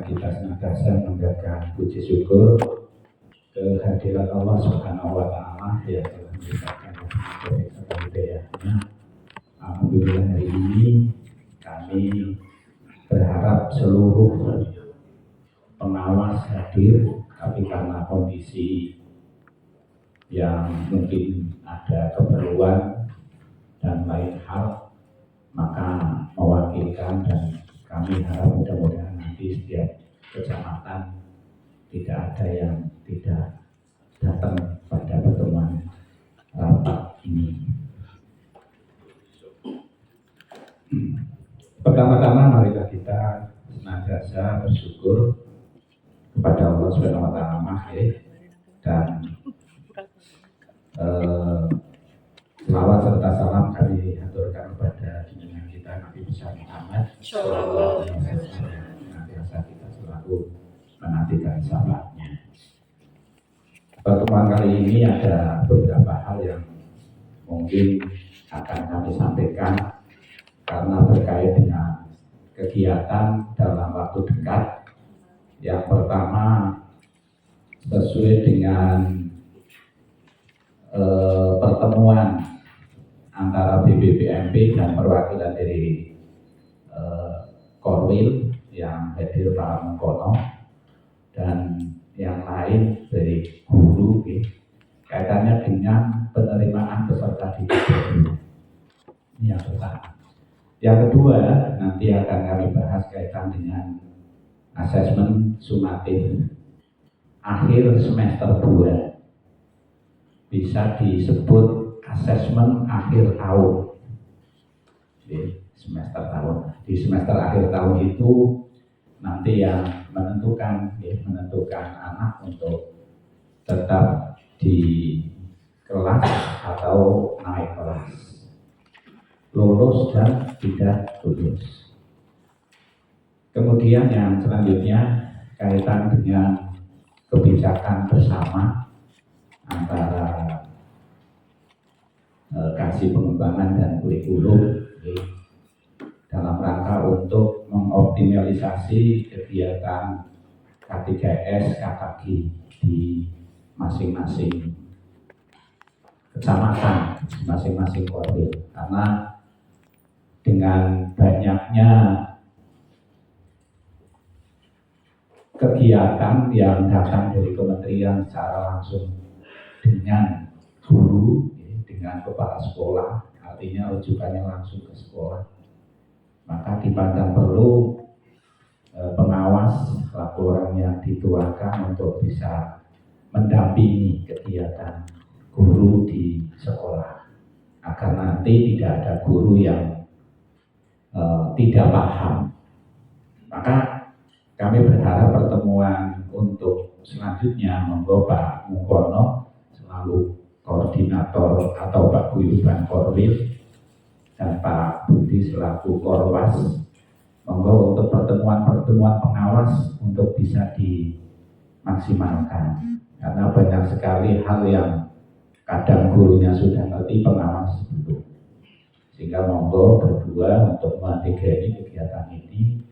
kita senantiasa menjaga puji syukur kehadiran Allah Subhanahu wa Ta'ala yang telah memberikan hidayahnya. Alhamdulillah hari ini kami berharap seluruh pengawas hadir, tapi karena kondisi yang mungkin ada keperluan dan lain hal, maka mewakilkan dan kami harap mudah-mudahan nanti setiap kecamatan tidak ada yang tidak datang pada pertemuan rapat ini. Pertama-tama marilah kita senantiasa bersyukur kepada Allah Subhanahu wa Ta'ala dan selawat serta salam kami aturkan kepada junjungan kita Nabi besar Muhammad sallallahu alaihi wasallam. Senantiasa kita selalu menantikan sahabatnya. Pertemuan kali ini ada beberapa hal yang mungkin akan kami sampaikan karena berkait dengan kegiatan dalam waktu dekat. Yang pertama, sesuai dengan pertemuan antara BPPMP dan perwakilan dari Korwil yang hadir Pak Mengkono dan yang lain dari guru, kaitannya dengan penerimaan peserta didik. Ini yang pertama. Yang kedua, nanti akan kami bahas kaitan dengan asesmen sumatif akhir semester 2. Bisa disebut asesmen akhir tahun. Di semester akhir tahun itu nanti yang menentukan anak untuk tetap di kelas atau naik kelas, lulus dan tidak lulus. Kemudian yang selanjutnya kaitan dengan kebijakan bersama antara kasih pengembangan dan kurikulum dalam rangka untuk mengoptimalisasi kegiatan K3S, KKG di masing-masing kecamatan, masing-masing korwil. Karena dengan banyaknya kegiatan yang datang dari kementerian secara langsung dengan guru, dengan kepala sekolah, artinya rujukannya langsung ke sekolah, maka dipandang perlu pengawas laporan yang dituangkan untuk bisa mendampingi kegiatan guru di sekolah agar nanti tidak ada guru yang tidak paham. Maka kami berharap pertemuan untuk selanjutnya monggo Pak Mengkono selalu koordinator atau Pak Guyuban Korwil dan Pak Budi selaku Korwas, monggo untuk pertemuan pengawas untuk bisa dimaksimalkan karena banyak sekali hal yang kadang gurunya sudah ngerti, pengawas belum, sehingga monggo berdua untuk mengintegrasi kegiatan ini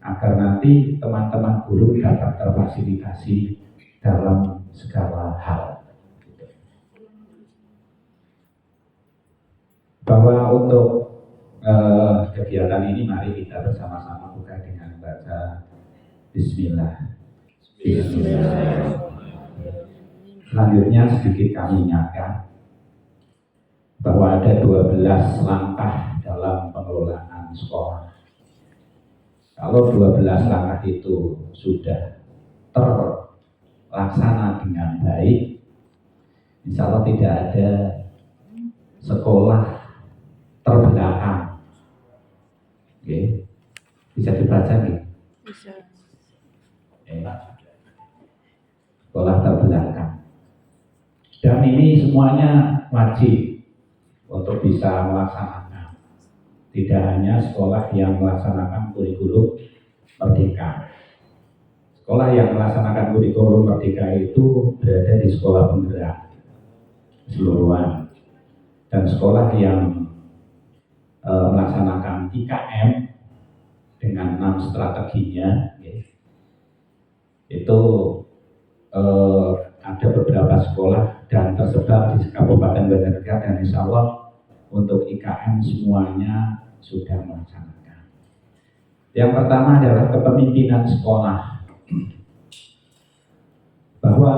agar nanti teman-teman guru dapat terfasilitasi dalam segala hal. Bahwa untuk kegiatan ini mari kita bersama-sama buka dengan baca Bismillah. Bismillah. Selanjutnya sedikit kami ingatkan bahwa ada 12 langkah dalam pengelolaan sekolah. Kalau 12 langkah itu sudah terlaksana dengan baik, insya Allah tidak ada sekolah terbelakang. Oke. Bisa dibaca nih? Bisa. Sekolah terbelakang. Dan ini semuanya wajib untuk bisa melaksanakan. Tidak hanya sekolah yang melaksanakan kurikulum merdeka. Sekolah yang melaksanakan kurikulum merdeka itu berada di sekolah penggerak keseluruhan. Dan sekolah yang melaksanakan IKM dengan 6 strateginya, itu ada beberapa sekolah dan tersebar di Kabupaten Banjarnegara, dan insya Allah untuk IKM semuanya sudah melaksanakan. Yang pertama adalah kepemimpinan sekolah, bahwa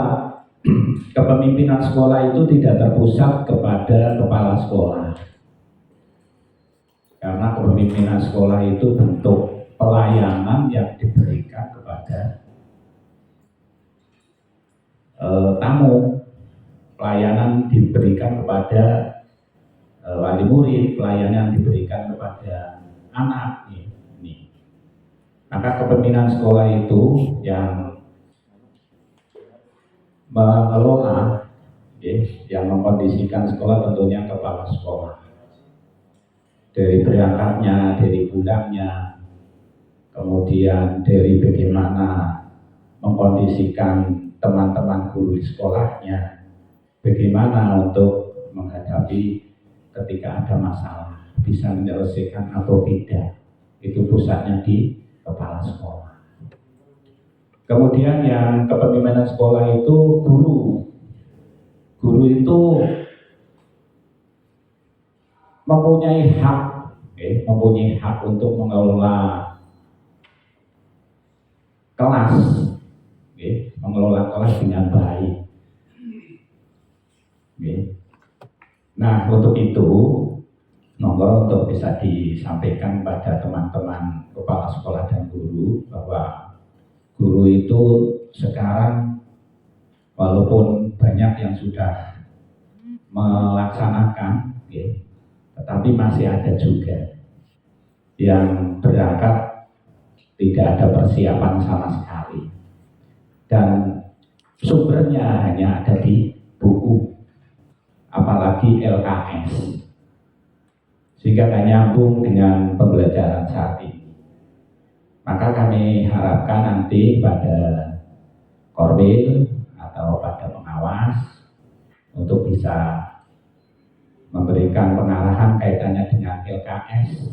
kepemimpinan sekolah itu tidak terpusat kepada kepala sekolah, karena kepemimpinan sekolah itu bentuk pelayanan yang diberikan kepada tamu, pelayanan diberikan kepada wali murid, pelayanan diberikan kepada anak. Ini. Maka kepemimpinan sekolah itu yang mengelola, yang mengkondisikan sekolah tentunya kepala sekolah. Dari berangkatnya, dari pulangnya, kemudian dari bagaimana mengkondisikan teman-teman guru di sekolahnya, bagaimana untuk menghadapi ketika ada masalah, bisa menyelesaikan atau tidak, itu pusatnya di kepala sekolah. Kemudian yang kepemimpinan sekolah itu guru. Guru itu mempunyai hak untuk mengelola kelas, mengelola kelas dengan baik. Nah, untuk itu, monggo untuk bisa disampaikan pada teman-teman kepala sekolah dan guru bahwa guru itu sekarang walaupun banyak yang sudah melaksanakan, tetapi masih ada juga yang berangkat tidak ada persiapan sama sekali, dan sumbernya hanya ada di buku, apalagi LKS, sehingga tidak nyambung dengan pembelajaran saat ini. Maka kami harapkan nanti pada Korwil atau pada pengawas untuk bisa memberikan pengarahan kaitannya dengan LKS,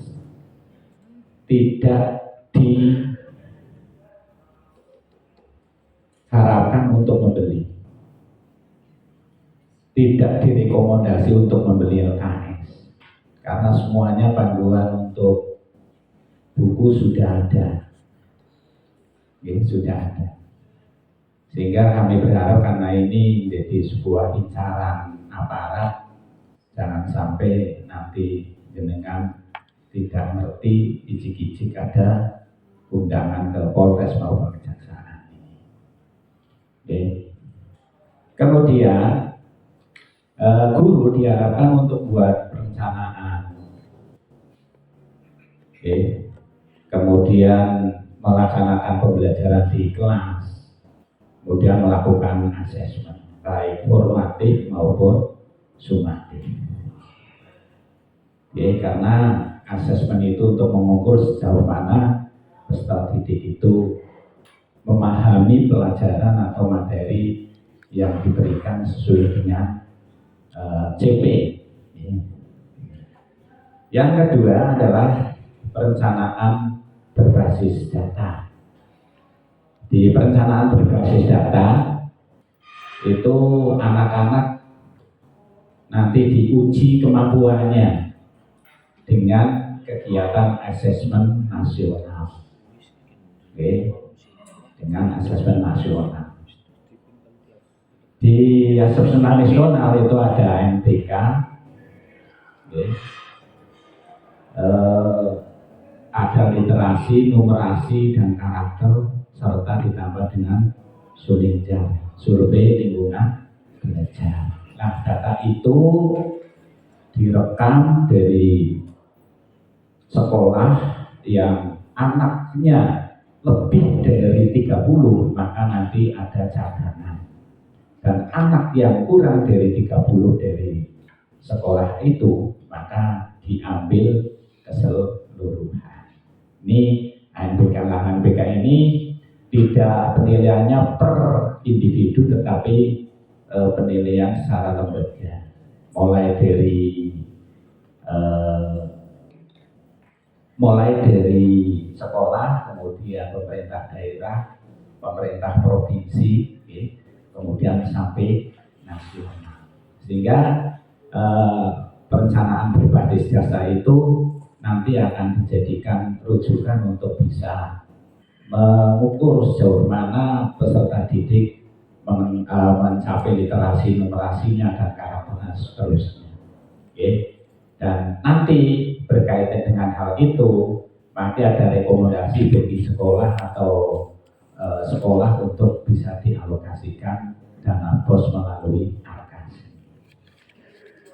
tidak diharapkan untuk membeli, tidak direkomendasi untuk membeli LKS, karena semuanya panduan untuk buku sudah ada, sudah ada. Sehingga kami berharap karena ini menjadi sebuah incaran aparat, jangan sampai nanti jenengan tidak ngerti, icik-icik ada undangan ke Polres maupun Kejaksaan ini. Kemudian guru diharapkan untuk buat perencanaan, kemudian melaksanakan pembelajaran di kelas, kemudian melakukan asesmen baik formatif maupun sumatif. Karena asesmen itu untuk mengukur sejauh mana peserta didik itu memahami pelajaran atau materi yang diberikan sesuai dengan CP. Yang kedua adalah perencanaan berbasis data. Di perencanaan berbasis data itu anak-anak nanti diuji kemampuannya dengan kegiatan asesmen nasional. Dengan asesmen nasional. Di asesmen nasional itu ada MTK, ada literasi, numerasi, dan karakter, serta ditambah dengan survei lingkungan belajar. Nah, data itu direkam dari sekolah yang anaknya lebih dari 30, maka nanti ada cadangan. Dan anak yang kurang dari 30 dari sekolah itu, maka diambil keseluruhan. Ini HNBK ini tidak penilaiannya per individu, tetapi penilaian secara lembaga, mulai dari sekolah, kemudian pemerintah daerah, pemerintah provinsi, kemudian sampai nasional. Sehingga perencanaan berbasis jasa itu nanti akan dijadikan rujukan untuk bisa mengukur sejauh mana peserta didik mencapai literasi numerasinya dan karakternya seterusnya. Dan nanti berkaitan dengan hal itu, nanti ada rekomendasi bagi sekolah atau sekolah untuk bisa dialokasikan dana BOS melalui alokasi.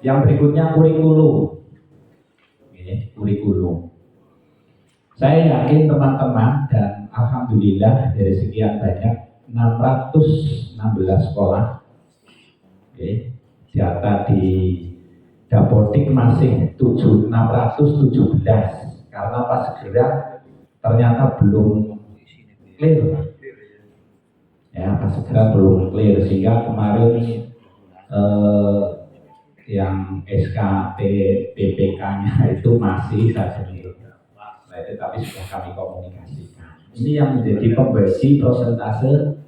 Yang berikutnya kurikulum. Kurikulum. Saya yakin teman-teman dan alhamdulillah dari sekian banyak 616 sekolah, data di Dapodik masih 617 karena pas segera ternyata belum clear. Ya, pas segera belum clear sehingga kemarin yang SKT PPK-nya itu masih saja tapi sudah kami komunikasikan. Ini yang menjadi pembagi persentase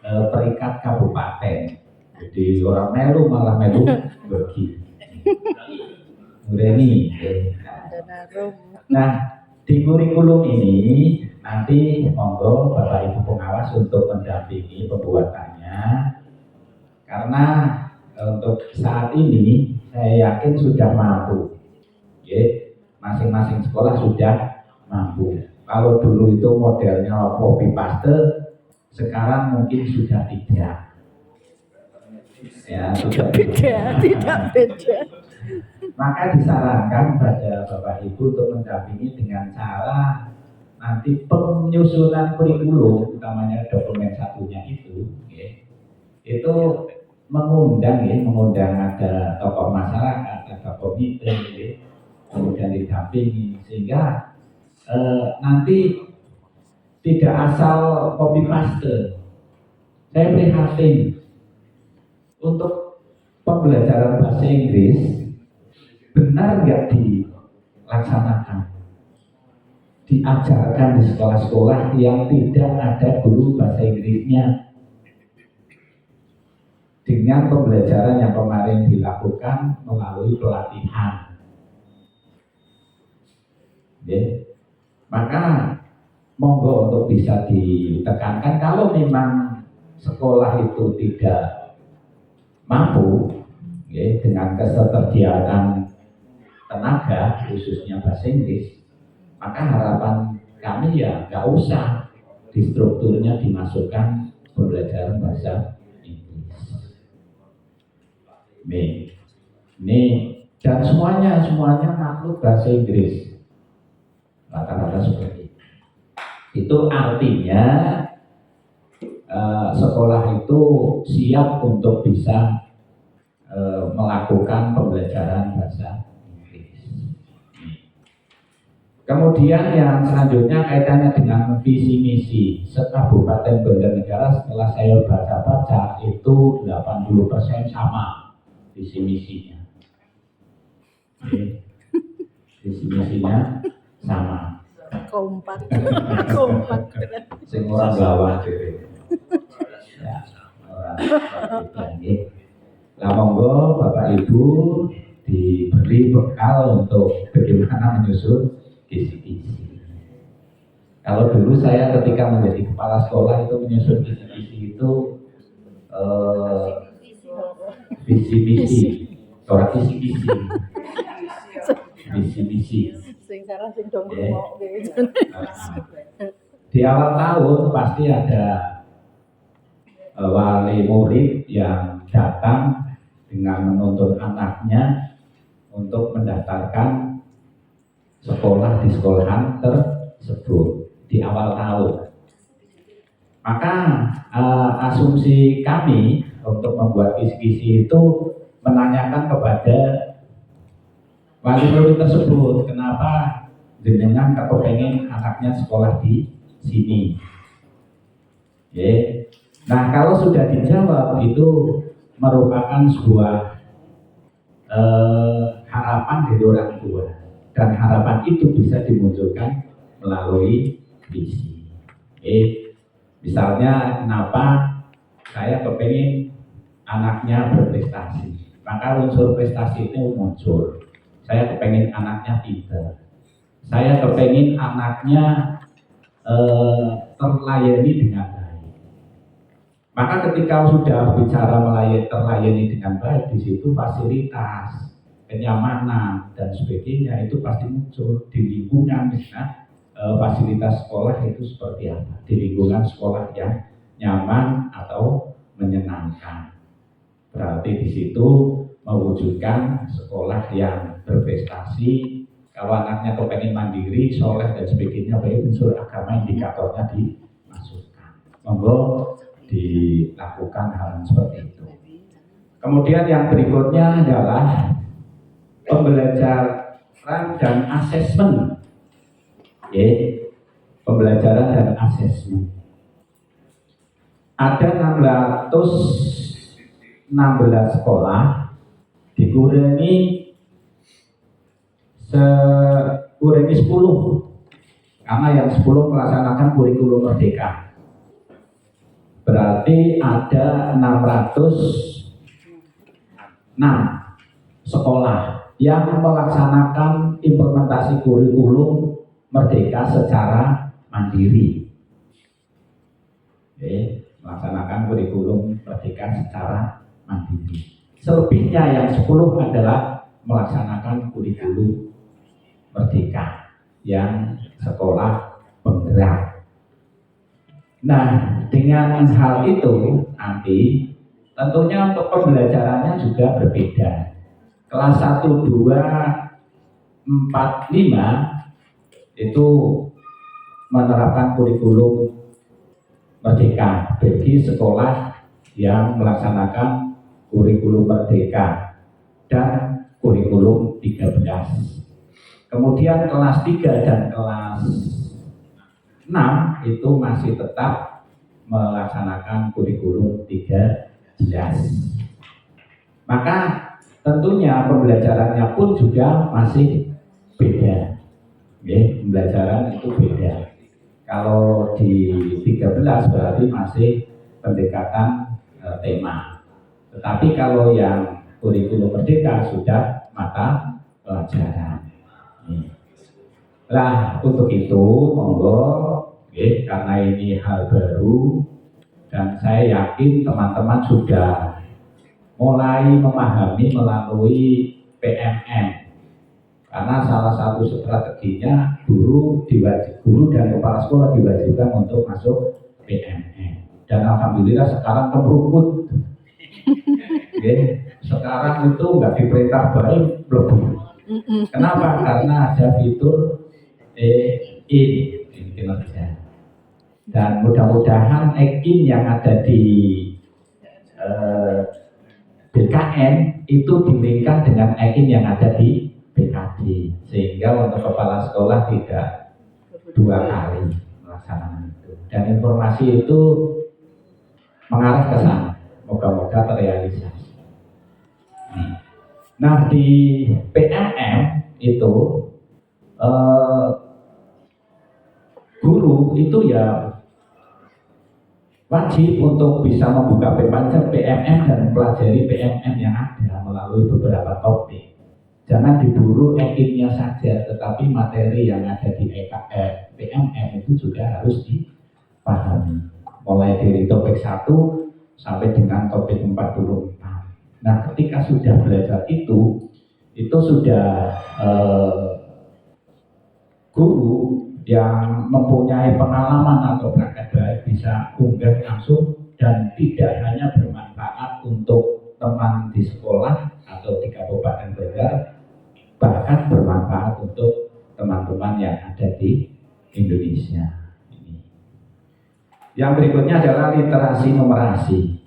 peringkat kabupaten. Jadi orang melu malah melu bagi. Mureni. Nah, di kurikulum ini nanti monggo Bapak Ibu pengawas untuk mendampingi pembuatannya. Karena untuk saat ini saya yakin sudah mampu. Masing-masing sekolah sudah mampu. Kalau dulu itu modelnya copy paste, sekarang mungkin sudah tidak. Ya, sudah tidak beda. Maka disarankan pada Bapak Ibu untuk mendampingi dengan cara nanti penyusunan kurikulum, utamanya dokumen satunya itu mengundang ada tokoh masyarakat, ada komite, kemudian didampingi sehingga nanti tidak asal copy paste. Saya prihatin untuk pembelajaran bahasa Inggris benar nggak dilaksanakan, diajarkan di sekolah-sekolah yang tidak ada guru bahasa Inggrisnya. Dengan pembelajaran yang kemarin dilakukan melalui pelatihan. Maka monggo untuk bisa ditekankan kalau memang sekolah itu tidak mampu dengan ketersediaan tenaga khususnya bahasa Inggris, maka harapan kami ya nggak usah di strukturnya dimasukkan pembelajaran bahasa Inggris. Nih dan semuanya makhluk bahasa Inggris rata-rata seperti itu artinya sekolah itu siap untuk bisa melakukan pembelajaran bahasa Inggris. Kemudian yang selanjutnya kaitannya dengan visi misi Kabupaten Banjarnegara, setelah saya baca-baca itu 80% sama visi misinya. Visi misinya sama. Kompak. Sing ora gawah dhewe. Ya, ora gitu. Lah monggo Bapak Ibu diberi bekal untuk bagaimana menyusun kisi-kisi. Kalau dulu saya ketika menjadi kepala sekolah itu menyusun kisi-kisi itu visi-misi, ora kisi-kisi. Visi-misi. Sing sarang sing dong ngomong gitu. Di awal tahun pasti ada wali murid yang datang dengan menuntut anaknya untuk mendaftarkan sekolah di sekolahan tersebut di awal tahun. Maka asumsi kami untuk membuat kisi-kisi itu menanyakan kepada wali murid tersebut, kenapa jenengan kepengen anaknya sekolah di sini? Nah, kalau sudah dijawab itu merupakan sebuah harapan dari orang tua, dan harapan itu bisa dimunculkan melalui visi. Misalnya, kenapa saya kepingin anaknya berprestasi, maka unsur prestasi itu muncul. Saya kepingin anaknya pintar, saya kepingin anaknya terlayani dengan baik. Maka ketika sudah bicara terlayani dengan baik, di situ fasilitas, kenyamanan dan sebagainya itu pasti muncul di lingkungan. Misalnya fasilitas sekolah itu seperti apa? Di lingkungan sekolah yang nyaman atau menyenangkan. Berarti di situ mewujudkan sekolah yang berprestasi. Kalau anaknya kepengen mandiri, soleh dan sebagainya, baik unsur agama indikatornya dimasukkan. Monggo dilakukan hal seperti itu. Kemudian yang berikutnya adalah pembelajaran dan asesmen. Pembelajaran dan asesmen. Ada 616 sekolah, dikurangi 10, karena yang 10 melaksanakan kurikulum merdeka. Berarti ada 606 sekolah yang melaksanakan implementasi kurikulum merdeka secara mandiri. Melaksanakan kurikulum merdeka secara mandiri. Selebihnya yang 10 adalah melaksanakan kurikulum merdeka yang sekolah penggerak. Nah, dengan hal itu nanti tentunya untuk pembelajarannya juga berbeda. Kelas 1, 2, 4, 5 itu menerapkan kurikulum merdeka bagi sekolah yang melaksanakan kurikulum merdeka dan kurikulum 13. Kemudian kelas 3 dan kelas 6 itu masih tetap melaksanakan kurikulum 13. Maka tentunya pembelajarannya pun juga masih beda. Pembelajaran itu beda. Kalau di 13 berarti masih pendekatan tema. Tetapi kalau yang kurikulum merdeka sudah mata pelajaran. Nah, untuk itu monggo, karena ini hal baru dan saya yakin teman-teman sudah mulai memahami melalui PMM. Karena salah satu strateginya guru dan kepala sekolah diwajibkan untuk masuk PMM. Dan alhamdulillah sekarang kemerukut. Sekarang itu nggak diperintah baik belum. Kenapa? Karena ada fitur ini kinerja. Dan mudah-mudahan EKIN yang ada di BKN itu dilinkkan dengan EKIN yang ada di BKD, sehingga untuk kepala sekolah tidak 2 kali melaksanakan itu. Dan informasi itu mengarah ke sana. Moga-moga terrealisasi. Nah, di PMM itu guru itu ya wajib untuk bisa membuka PMM dan mempelajari PMM yang ada melalui beberapa topik. Jangan diburu EKIN-nya saja, tetapi materi yang ada di PMM itu juga harus dipahami. Mulai dari topik 1 sampai dengan topik 44. Nah, ketika sudah belajar itu sudah guru yang mempunyai pengalaman atau praktek baik bisa unggah langsung dan tidak hanya bermanfaat untuk teman di sekolah atau di Kabupaten Banjar, bahkan bermanfaat untuk teman-teman yang ada di Indonesia. Yang berikutnya adalah literasi numerasi.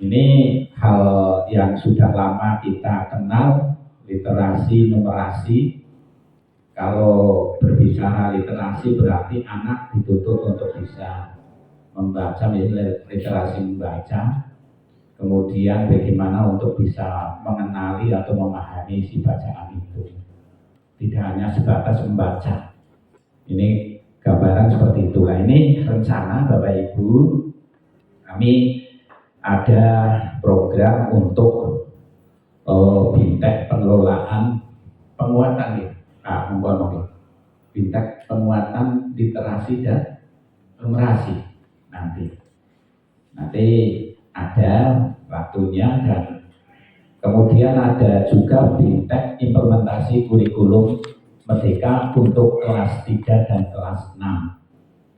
Ini hal yang sudah lama kita kenal, literasi numerasi. Kalau berbicara literasi berarti anak dituntut untuk bisa membaca, literasi membaca. Kemudian bagaimana untuk bisa mengenali atau memahami si bacaan itu. Tidak hanya sebatas membaca. Ini gambar gambaran seperti itulah. Ini rencana Bapak Ibu, kami ada program untuk bintek pengelolaan penguatan bintek penguatan literasi dan numerasi nanti ada waktunya, dan kemudian ada juga bintek implementasi kurikulum Merdeka untuk kelas 3 dan kelas 6.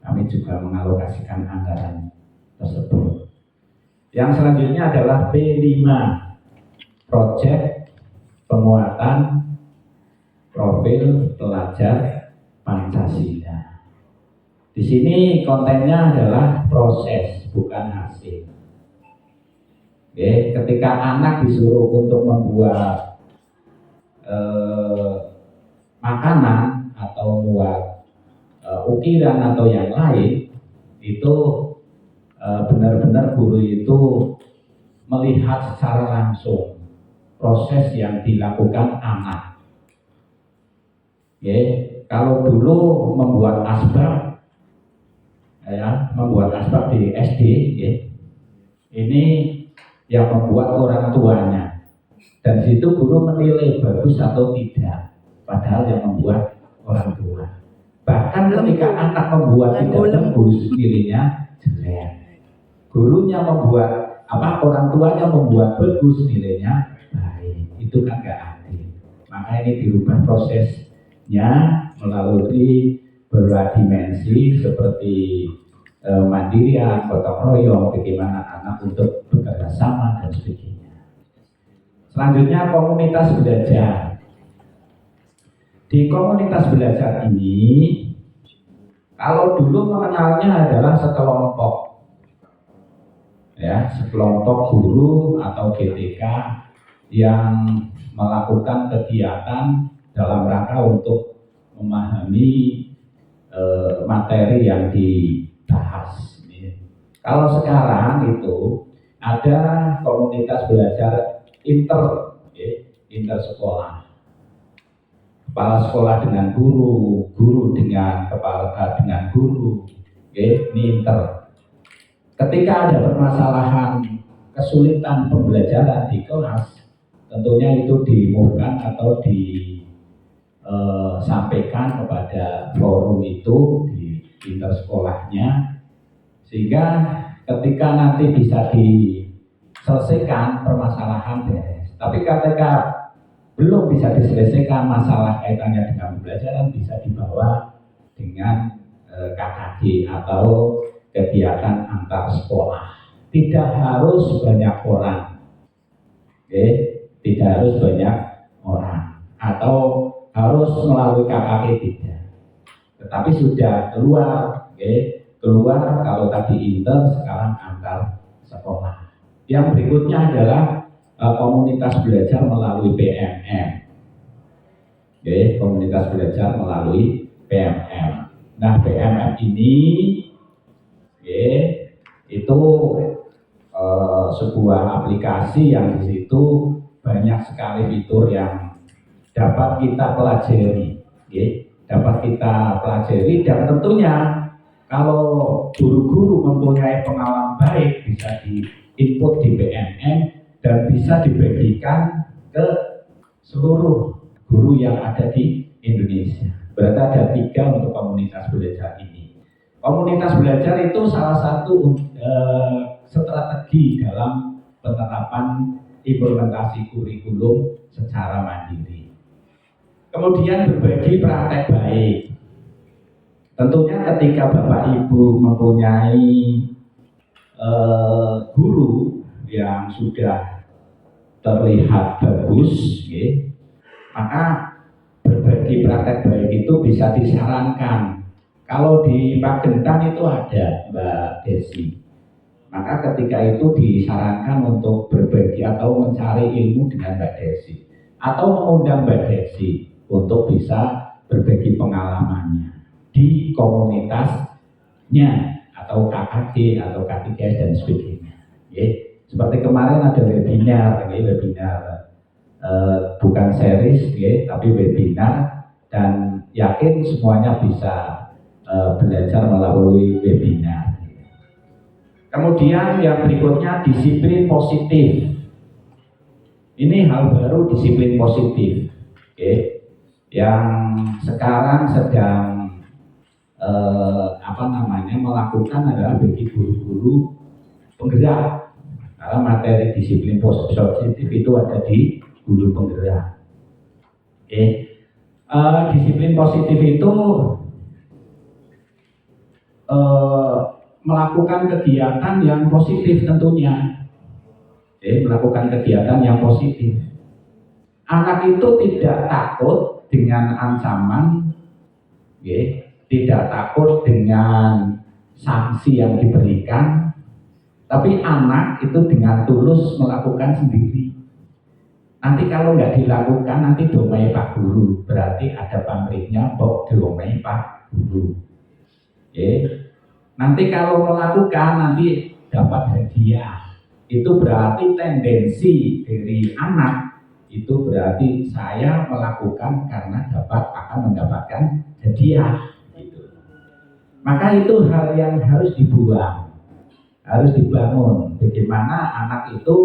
Kami juga mengalokasikan anggaran tersebut. Yang selanjutnya adalah P5, Proyek Penguatan Profil Pelajar Pancasila. Di sini kontennya adalah proses, bukan hasil. Oke, ketika anak disuruh untuk membuat makanan atau membuat ukiran atau yang lain, itu benar-benar guru itu melihat secara langsung proses yang dilakukan anak. Oke, kalau dulu membuat asbak, membuat asbak di SD, ini yang membuat orang tuanya, dan situ guru menilai bagus atau tidak, padahal yang membuat orang tua. Bahkan ketika anak membuat tidak bagus, nilainya jelek. Gurunya membuat orang tuanya membuat bagus, nilainya baik. Itu kan gak adil. Maka ini dirubah prosesnya melalui beberapa dimensi seperti mandirian, gotong royong, bagaimana anak untuk bekerja sama dan sebagainya. Selanjutnya komunitas belajar. Di komunitas belajar ini, kalau dulu mengenalnya adalah sekelompok, sekelompok guru atau GTK yang melakukan kegiatan dalam rangka untuk memahami materi yang dibahas. Kalau sekarang itu ada komunitas belajar inter sekolah. Kepala sekolah dengan guru, guru dengan dengan guru, ini inter. Ketika ada permasalahan kesulitan pembelajaran di kelas, tentunya itu dimurkan atau disampaikan kepada forum itu di inter sekolahnya, sehingga ketika nanti bisa diselesaikan permasalahan beres. Tapi ketika belum bisa diselesaikan masalah kaitannya dengan pembelajaran, bisa dibawa dengan KKG atau kegiatan antar sekolah. Tidak harus banyak orang, tidak harus banyak orang, atau harus melalui KKG tidak. Tetapi sudah keluar kalau tadi inter, sekarang antar sekolah. Yang berikutnya adalah komunitas belajar melalui PMM. Komunitas belajar melalui PMM. Nah, PMM ini itu sebuah aplikasi yang di situ banyak sekali fitur yang dapat kita pelajari, dan tentunya kalau guru-guru mempunyai pengalaman baik bisa diinput di PMM dan bisa dibagikan ke seluruh guru yang ada di Indonesia. Berarti ada 3 untuk komunitas belajar ini. Komunitas belajar itu salah satu strategi dalam penerapan implementasi kurikulum secara mandiri. Kemudian berbagi praktek baik. Tentunya ketika Bapak Ibu mempunyai guru yang sudah terlihat bagus, maka berbagi praktek baik itu bisa disarankan. Kalau di Pak Gentang itu ada Mbak Desi, maka ketika itu disarankan untuk berbagi atau mencari ilmu dengan Mbak Desi, atau mengundang Mbak Desi untuk bisa berbagi pengalamannya di komunitasnya atau KKG atau K3S dan sebagainya. Seperti kemarin ada webinar, bukan series, tapi webinar, dan yakin semuanya bisa belajar melalui webinar. Kemudian yang berikutnya disiplin positif. Ini hal baru, disiplin positif. Oke. Yang sekarang sedang melakukan adalah bagi guru-guru penggerak. Karena materi disiplin positif itu ada di guru penggerak. Oke. Disiplin positif itu melakukan kegiatan yang positif tentunya. Melakukan kegiatan yang positif. Anak itu tidak takut dengan ancaman, tidak takut dengan sanksi yang diberikan, tapi anak itu dengan tulus melakukan sendiri. Nanti kalau nggak dilakukan, nanti domai Pak Guru, berarti ada pamrihnya, kok domai Pak Guru. Nanti kalau melakukan, nanti dapat hadiah. Itu berarti tendensi dari anak, itu berarti saya melakukan karena akan mendapatkan hadiah. Gitu. Maka itu hal yang harus dibuang, harus dibangun. Bagaimana anak itu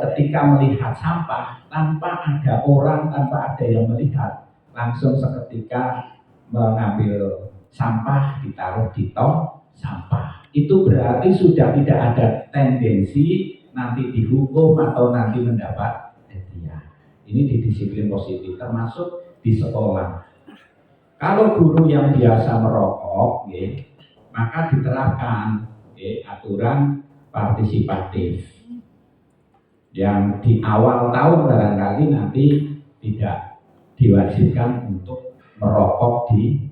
ketika melihat sampah, tanpa ada orang, tanpa ada yang melihat, langsung seketika mengambil sampah, ditaruh di tong sampah. Itu berarti sudah tidak ada tendensi nanti dihukum atau nanti mendapat hadiah. Ini di disiplin positif, termasuk di sekolah. Kalau guru yang biasa merokok, maka diterapkan aturan partisipatif. Yang di awal tahun barangkali nanti tidak diwajibkan untuk merokok di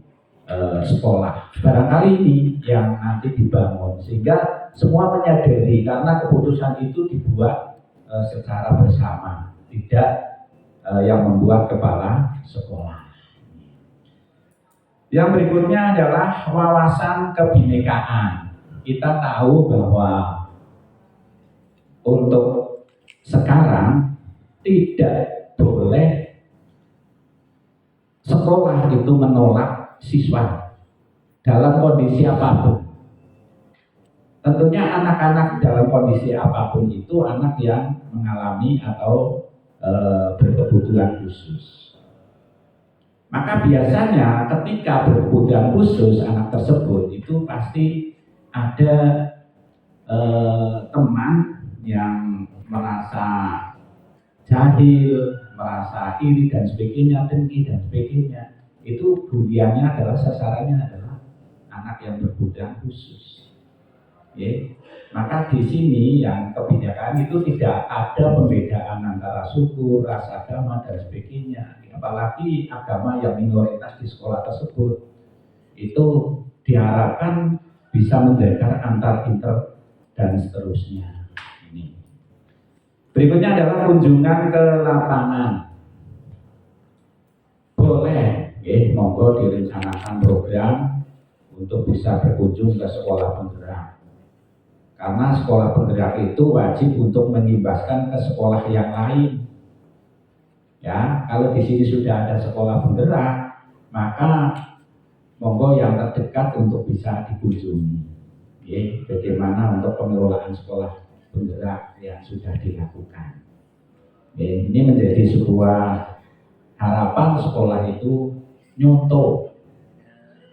sekolah. Barangkali ini yang nanti dibangun sehingga semua menyadari, karena keputusan itu dibuat secara bersama, tidak yang membuat kepala sekolah. Yang berikutnya adalah wawasan kebinekaan. Kita tahu bahwa untuk sekarang tidak boleh sekolah itu menolak siswa dalam kondisi apapun. Tentunya anak-anak dalam kondisi apapun itu anak yang mengalami atau berkebutuhan khusus. Maka biasanya ketika berkebutuhan khusus anak tersebut itu pasti ada teman yang merasa jahil, merasa iri dan sebagainya, dengki dan sebagainya. Itu buliannya adalah sasarannya adalah anak yang berkebutuhan khusus. Maka di sini yang kebijakan itu tidak ada pembedaan antara suku, ras, agama dan sebagainya. Apalagi agama yang minoritas di sekolah tersebut itu diharapkan bisa menjaga antar inter dan seterusnya. Ini. Berikutnya adalah kunjungan ke lapangan. Boleh, monggo direncanakan program untuk bisa berkunjung ke sekolah penggerak. Karena sekolah penggerak itu wajib untuk mengimbaskan ke sekolah yang lain. Ya, kalau di sini sudah ada sekolah penggerak, maka monggo yang terdekat untuk bisa dikunjungi. Bagaimana untuk pengelolaan sekolah penggerak yang sudah dilakukan. Ini menjadi sebuah harapan sekolah itu nyontoh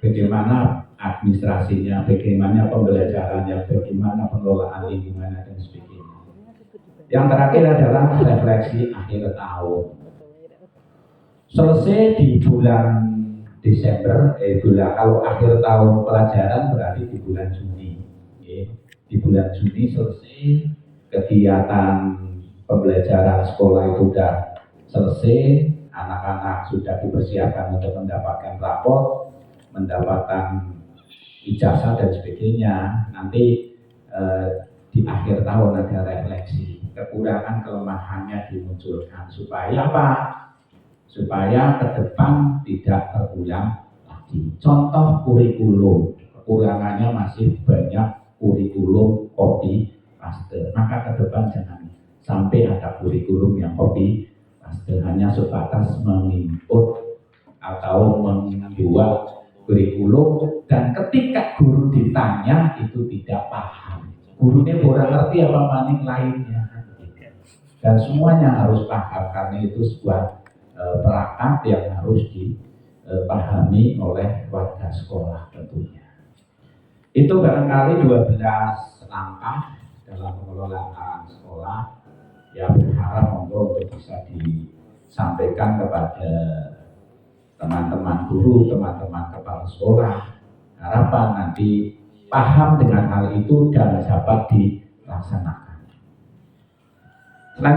bagaimana administrasinya, bagaimana pembelajarannya, bagaimana pengelolaan lingkungannya dan sebagainya. Yang terakhir adalah refleksi akhir tahun. Selesai di bulan Desember, kalau akhir tahun pelajaran berarti di bulan Juni. Di bulan Juni selesai kegiatan pembelajaran sekolah itu sudah selesai, anak-anak sudah dipersiapkan untuk mendapatkan rapor, mendapatkan ijazah dan sebagainya. Nanti di akhir tahun ada refleksi, kekurangan kelemahannya dimunculkan supaya apa? Supaya ke depan tidak terulang lagi. Contoh kurikulum, kekurangannya masih banyak kurikulum copy paste. Maka ke depan jangan sampai ada kurikulum yang copy paste, hanya sebatas menginput atau membuat kurikulum, dan ketika guru ditanya itu tidak paham. Gurunya kurang ngerti apa maning lainnya. Dan semuanya harus paham karena itu sebuah perangkat yang harus dipahami oleh warga sekolah tentunya. Itu barangkali 12 langkah dalam pengelolaan sekolah yang berharap monggo untuk bisa disampaikan kepada teman-teman guru, teman-teman kepala sekolah. Harapan nanti paham dengan hal itu dan dapat dilaksanakan. Selanjutnya